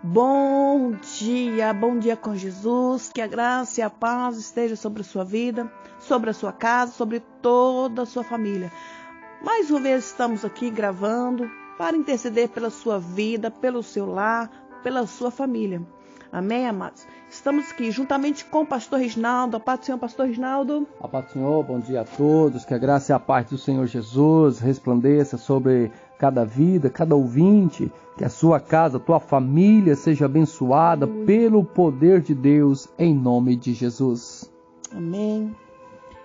Bom dia com Jesus, que a graça e a paz estejam sobre a sua vida, sobre a sua casa, sobre toda a sua família. Mais uma vez estamos aqui gravando para interceder pela sua vida, pelo seu lar, pela sua família. Amém, amados? Estamos aqui juntamente com o pastor Reginaldo. A paz do Senhor, pastor Reginaldo. A paz do Senhor, bom dia a todos, que a graça e a paz do Senhor Jesus resplandeça sobre cada vida, cada ouvinte, que a sua casa, a tua família seja abençoada pelo poder de Deus, em nome de Jesus. Amém.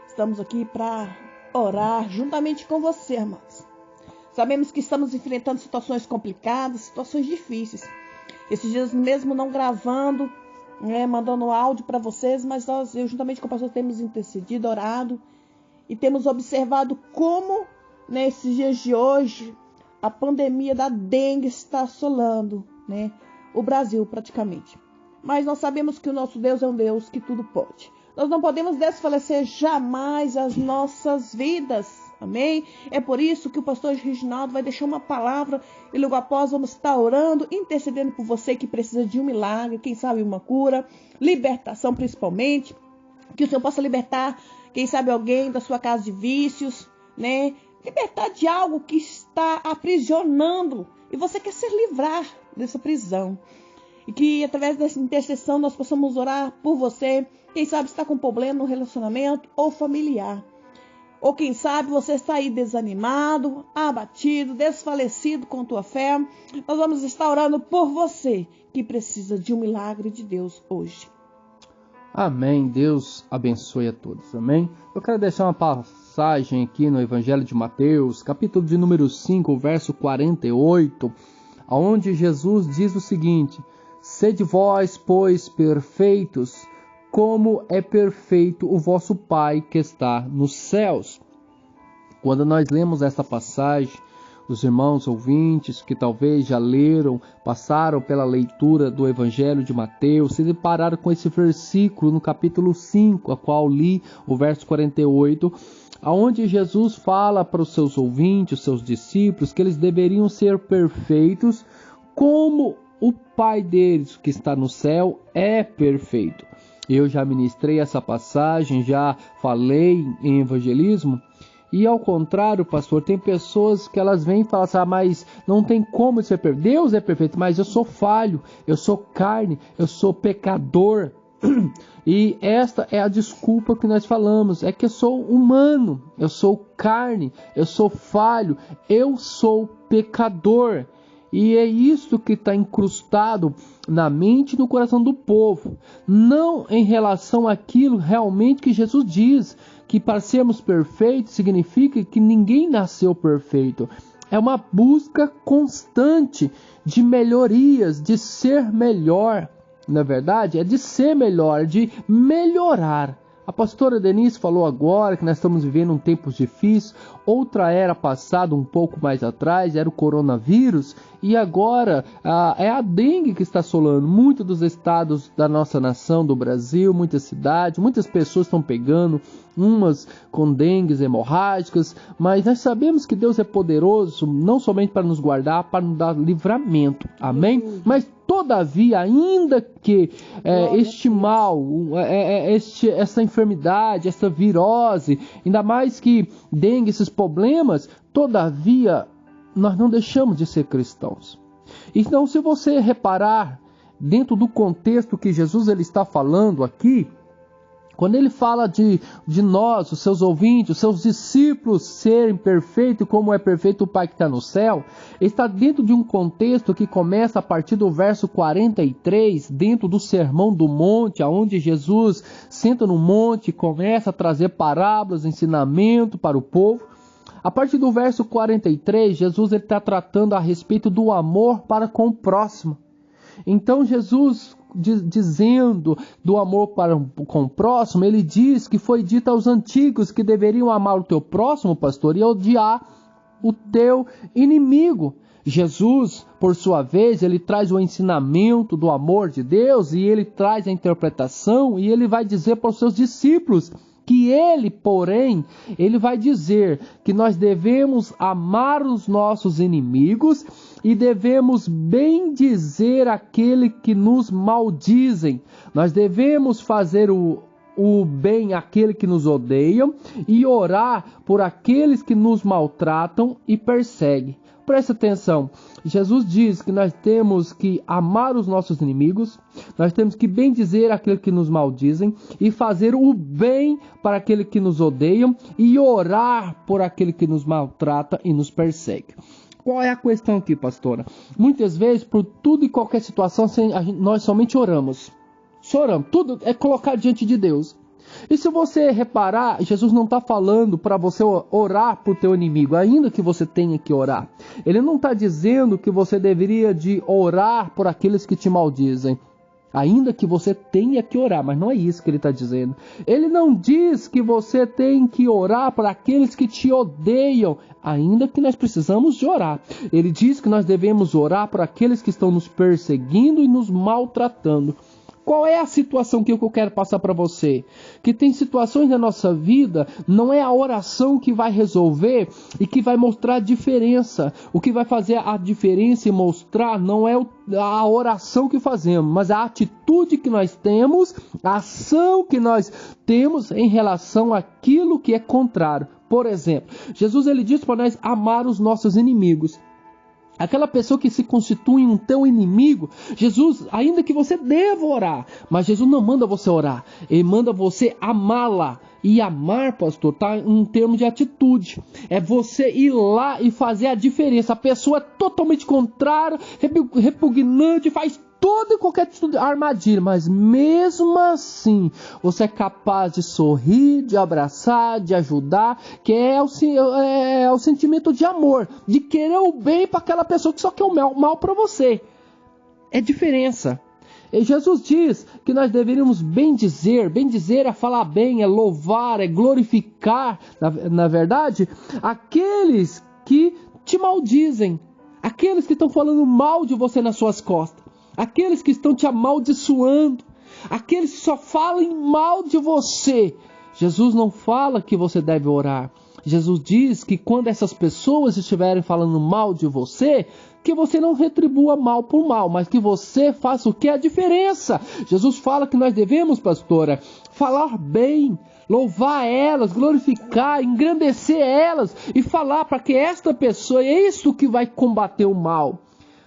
Estamos aqui para orar juntamente com você, amados. Sabemos que estamos enfrentando situações complicadas, situações difíceis. Esses dias mesmo não gravando, mandando áudio para vocês, mas eu juntamente com o pastor temos intercedido, orado e temos observado como nesses dias de hoje a pandemia da dengue está assolando, o Brasil praticamente. Mas nós sabemos que o nosso Deus é um Deus que tudo pode. Nós não podemos desfalecer jamais as nossas vidas. Amém? É por isso que o pastor Reginaldo vai deixar uma palavra e logo após vamos estar orando, intercedendo por você que precisa de um milagre, quem sabe uma cura, libertação principalmente, que o Senhor possa libertar, quem sabe alguém da sua casa de vícios, libertar de algo que está aprisionando e você quer se livrar dessa prisão. E que através dessa intercessão nós possamos orar por você, quem sabe está com problema no relacionamento ou familiar. Ou quem sabe você está aí desanimado, abatido, desfalecido com tua fé. Nós vamos estar orando por você que precisa de um milagre de Deus hoje. Amém. Deus abençoe a todos. Amém. Eu quero deixar uma passagem aqui no Evangelho de Mateus, capítulo de número 5, verso 48, onde Jesus diz o seguinte: sede vós, pois, perfeitos, como é perfeito o vosso Pai que está nos céus. Quando nós lemos essa passagem, os irmãos ouvintes que talvez já leram, passaram pela leitura do Evangelho de Mateus, se depararam com esse versículo no capítulo 5, a qual li o verso 48, onde Jesus fala para os seus ouvintes, os seus discípulos, que eles deveriam ser perfeitos como o Pai deles que está no céu é perfeito. Eu já ministrei essa passagem, já falei em evangelismo. E ao contrário, pastor, tem pessoas que elas vêm e falam assim, mas não tem como ser perfeito. Deus é perfeito, mas eu sou falho, eu sou carne, eu sou pecador. E esta é a desculpa que nós falamos, é que eu sou humano, eu sou carne, eu sou falho, eu sou pecador. E é isso que está incrustado na mente e no coração do povo. Não em relação àquilo realmente que Jesus diz, que para sermos perfeitos significa que ninguém nasceu perfeito. É uma busca constante de melhorias, de ser melhor. Na verdade, é de ser melhor, de melhorar. A pastora Denise falou agora que nós estamos vivendo um tempo difícil. Outra era passada um pouco mais atrás, era o coronavírus. E agora é a dengue que está assolando muitos dos estados da nossa nação, do Brasil, muitas cidades. Muitas pessoas estão pegando, umas com dengues hemorrágicas. Mas nós sabemos que Deus é poderoso, não somente para nos guardar, para nos dar livramento. Amém? Mas todavia, ainda que este mal, essa enfermidade, essa virose, ainda mais que dengue, esses problemas, todavia, nós não deixamos de ser cristãos. Então, se você reparar, dentro do contexto que Jesus ele está falando aqui, quando ele fala de nós, os seus ouvintes, os seus discípulos serem perfeitos como é perfeito o Pai que está no céu, está dentro de um contexto que começa a partir do verso 43, dentro do Sermão do Monte, onde Jesus senta no monte e começa a trazer parábolas, ensinamento para o povo. A partir do verso 43, Jesus está tratando a respeito do amor para com o próximo. Então Jesus, dizendo do amor para com o próximo, ele diz que foi dito aos antigos que deveriam amar o teu próximo, pastor, e odiar o teu inimigo. Jesus, por sua vez, ele traz o ensinamento do amor de Deus e ele traz a interpretação e ele vai dizer para os seus discípulos que ele, porém, ele vai dizer que nós devemos amar os nossos inimigos e devemos bendizer aquele que nos maldizem. Nós devemos fazer o bem àquele que nos odeiam e orar por aqueles que nos maltratam e perseguem. Presta atenção, Jesus diz que nós temos que amar os nossos inimigos, nós temos que bendizer aquele que nos maldizem e fazer o bem para aquele que nos odeiam e orar por aquele que nos maltrata e nos persegue. Qual é a questão aqui, pastora? Muitas vezes, por tudo e qualquer situação, nós somente oramos. Só oramos, tudo é colocar diante de Deus. E se você reparar, Jesus não está falando para você orar por teu inimigo, ainda que você tenha que orar. Ele não está dizendo que você deveria de orar por aqueles que te maldizem, ainda que você tenha que orar, mas não é isso que ele está dizendo. Ele não diz que você tem que orar por aqueles que te odeiam, ainda que nós precisamos de orar. Ele diz que nós devemos orar por aqueles que estão nos perseguindo e nos maltratando. Qual é a situação que eu quero passar para você? Que tem situações na nossa vida, não é a oração que vai resolver e que vai mostrar a diferença. O que vai fazer a diferença e mostrar não é a oração que fazemos, mas a atitude que nós temos, a ação que nós temos em relação àquilo que é contrário. Por exemplo, Jesus ele diz para nós amar os nossos inimigos. Aquela pessoa que se constitui um teu inimigo, Jesus, ainda que você deva orar, mas Jesus não manda você orar, Ele manda você amá-la. E amar, pastor, está em termos de atitude. É você ir lá e fazer a diferença. A pessoa é totalmente contrária, repugnante, faz toda e qualquer armadilha, mas mesmo assim você é capaz de sorrir, de abraçar, de ajudar, que é o sentimento de amor, de querer o bem para aquela pessoa que só quer o mal para você. É diferença. E Jesus diz que nós deveríamos bendizer é falar bem, é louvar, é glorificar, na verdade, aqueles que te maldizem, aqueles que estão falando mal de você nas suas costas, aqueles que estão te amaldiçoando, aqueles que só falam mal de você. Jesus não fala que você deve orar. Jesus diz que quando essas pessoas estiverem falando mal de você, que você não retribua mal por mal, mas que você faça o que é a diferença. Jesus fala que nós devemos, pastora, falar bem, louvar elas, glorificar, engrandecer elas e falar para que esta pessoa, é isso que vai combater o mal.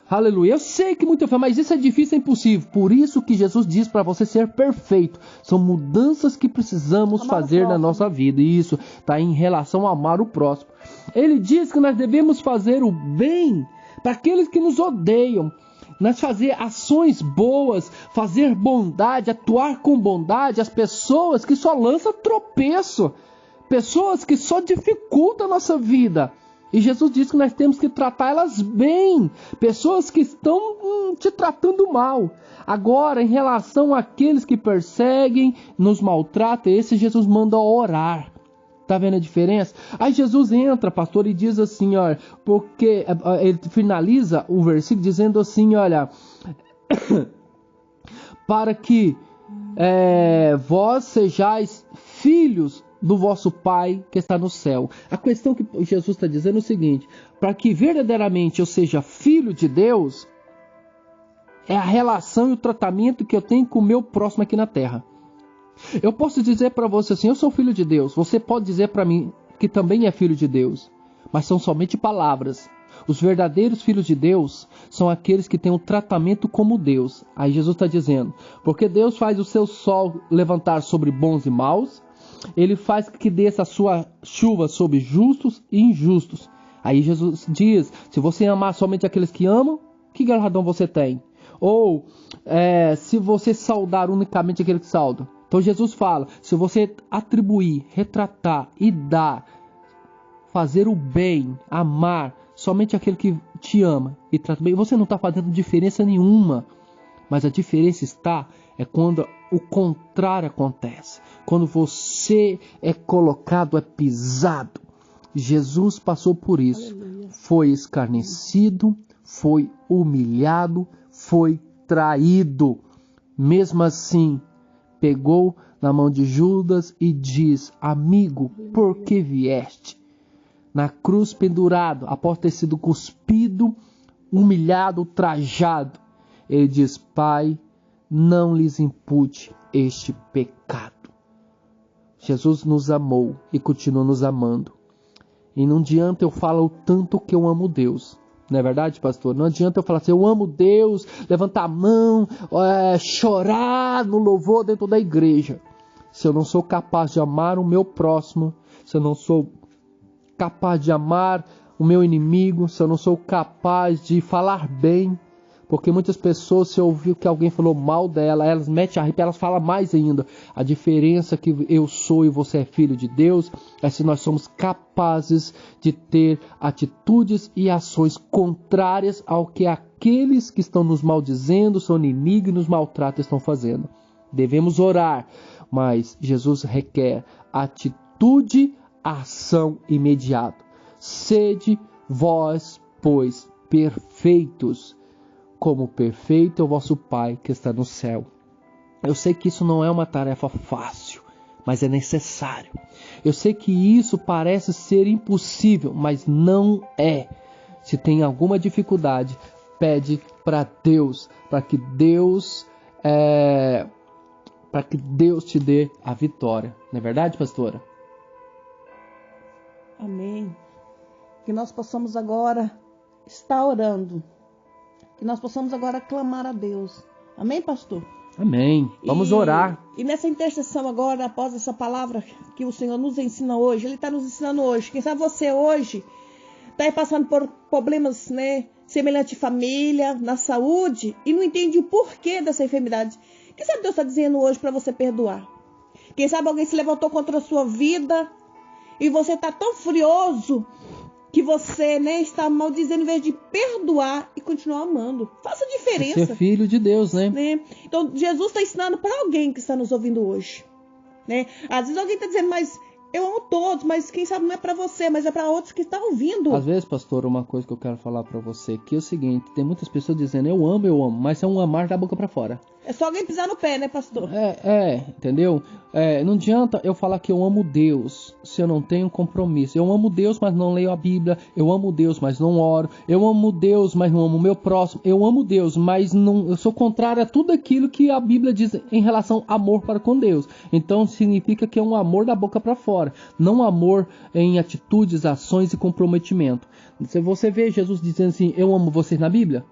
Aleluia. Eu sei que muita fé, mas isso é difícil, é impossível. Por isso que Jesus diz para você ser perfeito. São mudanças que precisamos fazer na nossa vida. E isso está em relação a amar o próximo. Ele diz que nós devemos fazer o bem para aqueles que nos odeiam. Nós fazer ações boas, fazer bondade, atuar com bondade às pessoas que só lançam tropeço. Pessoas que só dificultam a nossa vida. E Jesus diz que nós temos que tratar elas bem. Pessoas que estão te tratando mal. Agora, em relação àqueles que perseguem, nos maltratam, esse Jesus manda orar. Tá vendo a diferença? Aí Jesus entra, pastor, e diz assim, olha, porque ele finaliza o versículo dizendo assim, olha, para que vós sejais filhos do vosso Pai que está no céu. A questão que Jesus está dizendo é o seguinte: para que verdadeiramente eu seja filho de Deus, é a relação e o tratamento que eu tenho com o meu próximo aqui na terra. Eu posso dizer para você assim, eu sou filho de Deus. Você pode dizer para mim que também é filho de Deus, mas são somente palavras. Os verdadeiros filhos de Deus são aqueles que têm um tratamento como Deus. Aí Jesus está dizendo, porque Deus faz o seu sol levantar sobre bons e maus, Ele faz que desça a sua chuva sobre justos e injustos. Aí Jesus diz, se você amar somente aqueles que amam, que galardão você tem? Ou se você saudar unicamente aquele que sauda. Então Jesus fala, se você atribuir, retratar e dar, fazer o bem, amar somente aquele que te ama e trata bem, você não está fazendo diferença nenhuma. Mas a diferença está quando o contrário acontece. Quando você é colocado, é pisado. Jesus passou por isso. Aleluia. Foi escarnecido, foi humilhado, foi traído. Mesmo assim, pegou na mão de Judas e diz: amigo, por que vieste? Na cruz pendurado, após ter sido cuspido, humilhado, ultrajado, ele diz: Pai, não lhes impute este pecado. Jesus nos amou e continua nos amando. E não adianta eu falar o tanto que eu amo Deus. Não é verdade, pastor? Não adianta eu falar assim, eu amo Deus, levantar a mão, chorar no louvor dentro da igreja. Se eu não sou capaz de amar o meu próximo, se eu não sou capaz de amar o meu inimigo, se eu não sou capaz de falar bem, porque muitas pessoas, se ouvir que alguém falou mal dela, elas metem a ripa, elas falam mais ainda. A diferença que eu sou e você é filho de Deus é se nós somos capazes de ter atitudes e ações contrárias ao que aqueles que estão nos maldizendo, são inimigos e nos maltratam, estão fazendo. Devemos orar, mas Jesus requer atitude, ação imediata. Sede vós, pois, perfeitos, como perfeito é o vosso Pai que está no céu. Eu sei que isso não é uma tarefa fácil, mas é necessário. Eu sei que isso parece ser impossível, mas não é. Se tem alguma dificuldade, pede para Deus, para que Deus te dê a vitória. Não é verdade, pastora? Amém. Que nós possamos agora estar orando. Que nós possamos agora clamar a Deus. Amém, pastor? Amém. Vamos orar. E nessa intercessão agora, após essa palavra que o Senhor nos ensina hoje, Ele está nos ensinando hoje. Quem sabe você hoje está aí passando por problemas, semelhantes à família, na saúde, e não entende o porquê dessa enfermidade. Quem sabe Deus está dizendo hoje para você perdoar? Quem sabe alguém se levantou contra a sua vida e você está tão furioso que você está maldizendo em vez de perdoar e continuar amando. Faça diferença. Ser filho de Deus, né? Então, Jesus está ensinando para alguém que está nos ouvindo hoje. Às vezes alguém está dizendo, mas eu amo todos, mas quem sabe não é para você, mas é para outros que estão ouvindo. Às vezes, pastor, uma coisa que eu quero falar para você, que é o seguinte, tem muitas pessoas dizendo, eu amo, mas é um amar da boca para fora. É só alguém pisar no pé, né, pastor? Entendeu? Não adianta eu falar que eu amo Deus se eu não tenho compromisso. Eu amo Deus, mas não leio a Bíblia. Eu amo Deus, mas não oro. Eu amo Deus, mas não amo o meu próximo. Eu amo Deus, mas não, eu sou contrário a tudo aquilo que a Bíblia diz em relação ao amor para com Deus. Então significa que é um amor da boca para fora, não amor em atitudes, ações e comprometimento. Se você vê Jesus dizendo assim, eu amo vocês na Bíblia?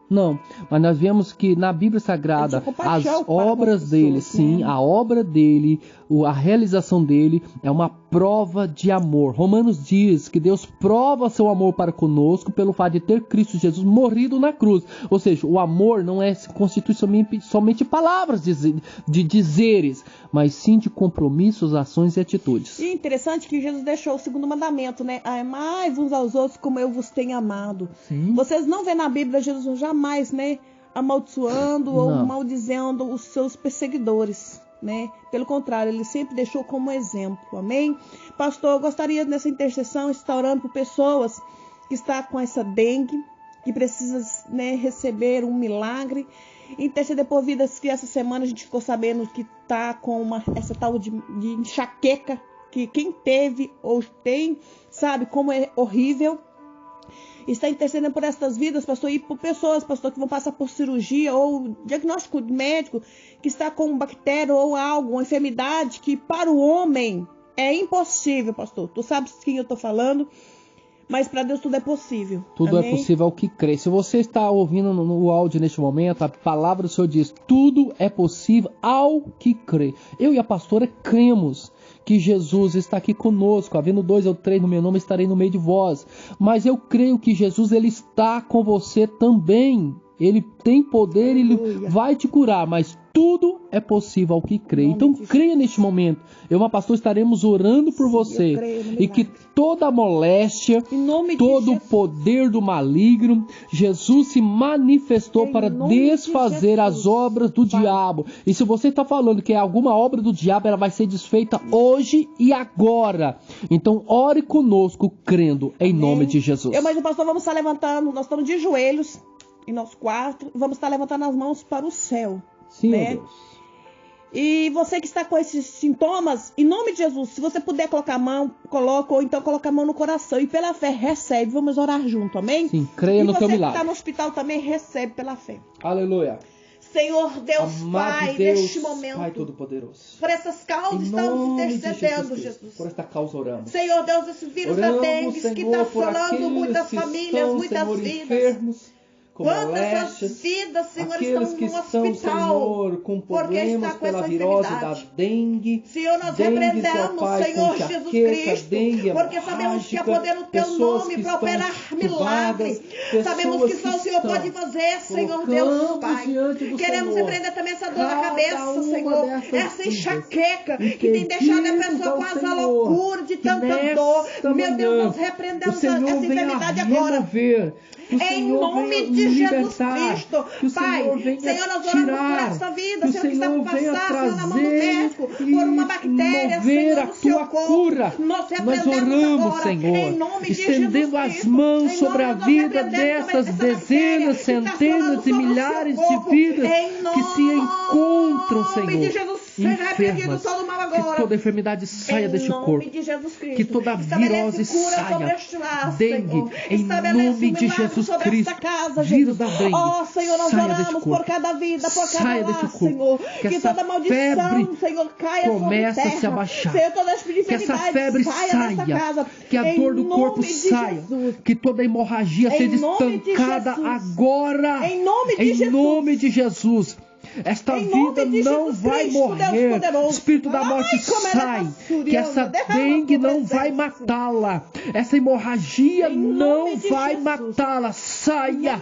Não, mas nós vemos que na Bíblia Sagrada as obras dele, sim, a obra dele, a realização dele é uma prova de amor. Romanos diz que Deus prova seu amor para conosco pelo fato de ter Cristo Jesus morrido na cruz. Ou seja, o amor não constitui somente palavras de dizeres, mas sim de compromissos, ações e atitudes. E interessante que Jesus deixou o segundo mandamento, amai uns aos outros como eu vos tenho amado. Sim. Vocês não vêem na Bíblia Jesus jamais, amaldiçoando ou maldizendo os seus perseguidores. Pelo contrário, ele sempre deixou como exemplo, amém? Pastor, eu gostaria nessa intercessão estar orando por pessoas que estão com essa dengue, que precisa receber um milagre, interceder por vidas que essa semana a gente ficou sabendo que está com essa tal de enxaqueca, que quem teve ou tem sabe como é horrível. Está intercedendo por essas vidas, pastor, e por pessoas, pastor, que vão passar por cirurgia ou diagnóstico médico, que está com bactéria ou algo, uma enfermidade que para o homem é impossível, pastor. Tu sabes quem eu estou falando, mas para Deus tudo é possível. Tudo Amém? É possível ao que crê. Se você está ouvindo no áudio neste momento, a palavra do Senhor diz, tudo é possível ao que crê. Eu e a pastora cremos que Jesus está aqui conosco, havendo 2 ou 3 no meu nome, estarei no meio de vós. Mas eu creio que Jesus, ele está com você também. Ele tem poder, ele vai te curar, mas tudo é possível ao que crê. Então creia neste momento. Eu e uma pastora estaremos orando por você. E que toda moléstia, todo o poder do maligno, Jesus se manifestou para desfazer as obras do diabo. E se você está falando que é alguma obra do diabo, ela vai ser desfeita hoje e agora. Então ore conosco, crendo em nome de Jesus. Eu e o pastor vamos estar levantando, nós estamos de joelhos em nosso quarto, vamos estar levantando as mãos para o céu. Sim, Deus. E você que está com esses sintomas, em nome de Jesus, se você puder colocar a mão, coloca, ou então coloca a mão no coração e pela fé recebe. Vamos orar junto, amém? Sim, creia no teu milagre. E você que está no hospital também recebe pela fé. Aleluia. Senhor Deus, Amado Pai, Deus, neste momento, Pai Todo-Poderoso, por essas causas estamos intercedendo, Jesus. Por esta causa oramos. Senhor Deus, esse vírus da dengue que está assolando muitas famílias, muitas vidas. Enfermos, quantas essas vidas, Senhor, aqueles estão que no estão, hospital, Senhor, com problemas pela virose da dengue. Senhor, nós repreendemos, Senhor Jesus Cristo, porque sabemos que há poder no Teu nome para operar milagres. Sabemos que só o Senhor pode fazer, Senhor Deus, Pai. Queremos repreender também essa dor na cabeça, Senhor, essa enxaqueca que tem deixado a pessoa quase à loucura de tanta dor. Meu Deus, nós repreendemos essa enfermidade agora. Em nome de Jesus Cristo, Pai, Senhor, nós oramos por essa vida, Senhor, que está por passar, Senhor, na mão do médico, por uma bactéria, Senhor, no seu corpo. Nós oramos, agora, Senhor, em nome de estendendo Jesus as Cristo, mãos sobre a vida dessas dezenas, centenas e milhares de vidas que se encontram, Senhor, enfermas. Que toda enfermidade saia deste corpo. Que toda virose saia. Dengue, em nome de Jesus Cristo. Vírus da dengue, ó Senhor, nós oramos por cada vida, por cada lar, Senhor. Que toda maldição, Senhor, caia comece a se abaixar. Senhor, toda que essa febre saia. Que a dor do corpo saia. Que toda hemorragia seja estancada agora. Em nome de Jesus. Esta vida não vai morrer. O espírito da morte sai. Que essa dengue não vai matá-la. Essa hemorragia não vai matá-la. Saia.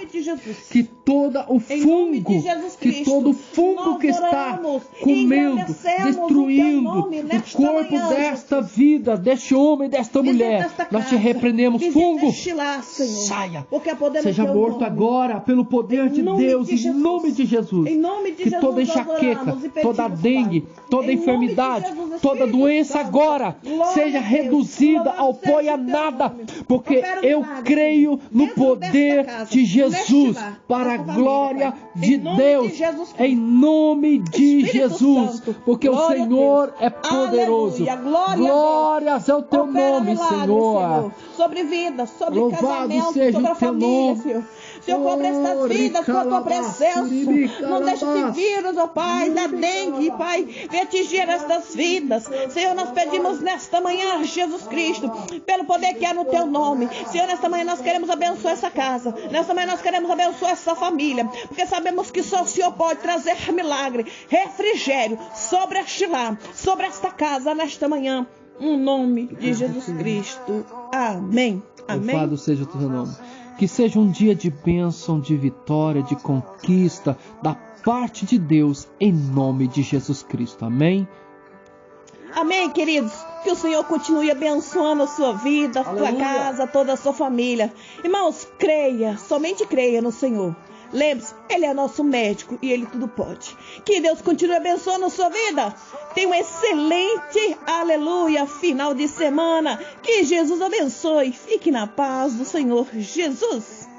Que todo o fungo, que está comendo, destruindo o corpo desta vida, deste homem, desta mulher, nós te repreendemos. Fungo, saia. Seja morto agora pelo poder de Deus, em nome de Jesus. Que toda enxaqueca, toda dengue, toda enfermidade, toda doença agora seja reduzida ao pó e a nada, porque eu creio no poder de Jesus, para a glória de Deus, em nome de Jesus, porque o Senhor é poderoso. Glórias ao teu nome, Senhor. Sobre vida, sobre casamento, sobre a família, Senhor. Senhor, cobre estas vidas com a tua presença. Não deixe esse vírus, ó Pai, da dengue, Pai, venha atingir estas vidas. Senhor, nós pedimos nesta manhã, Jesus Cristo, pelo poder que há no teu nome. Senhor, nesta manhã nós queremos abençoar essa casa. Nesta manhã nós queremos abençoar essa família, porque sabemos que só o Senhor pode trazer milagre, refrigério sobre este lar, sobre esta casa, nesta manhã. Em nome de Jesus Cristo. Amém. Amém. Louvado seja o teu nome. Que seja um dia de bênção, de vitória, de conquista da parte de Deus, em nome de Jesus Cristo. Amém? Amém, queridos. Que o Senhor continue abençoando a sua vida, a sua casa, toda a sua família. Irmãos, creia, somente creia no Senhor. Lembre-se, Ele é nosso médico e Ele tudo pode. Que Deus continue abençoando a sua vida. Tenha um excelente, aleluia, final de semana. Que Jesus abençoe. Fique na paz do Senhor Jesus.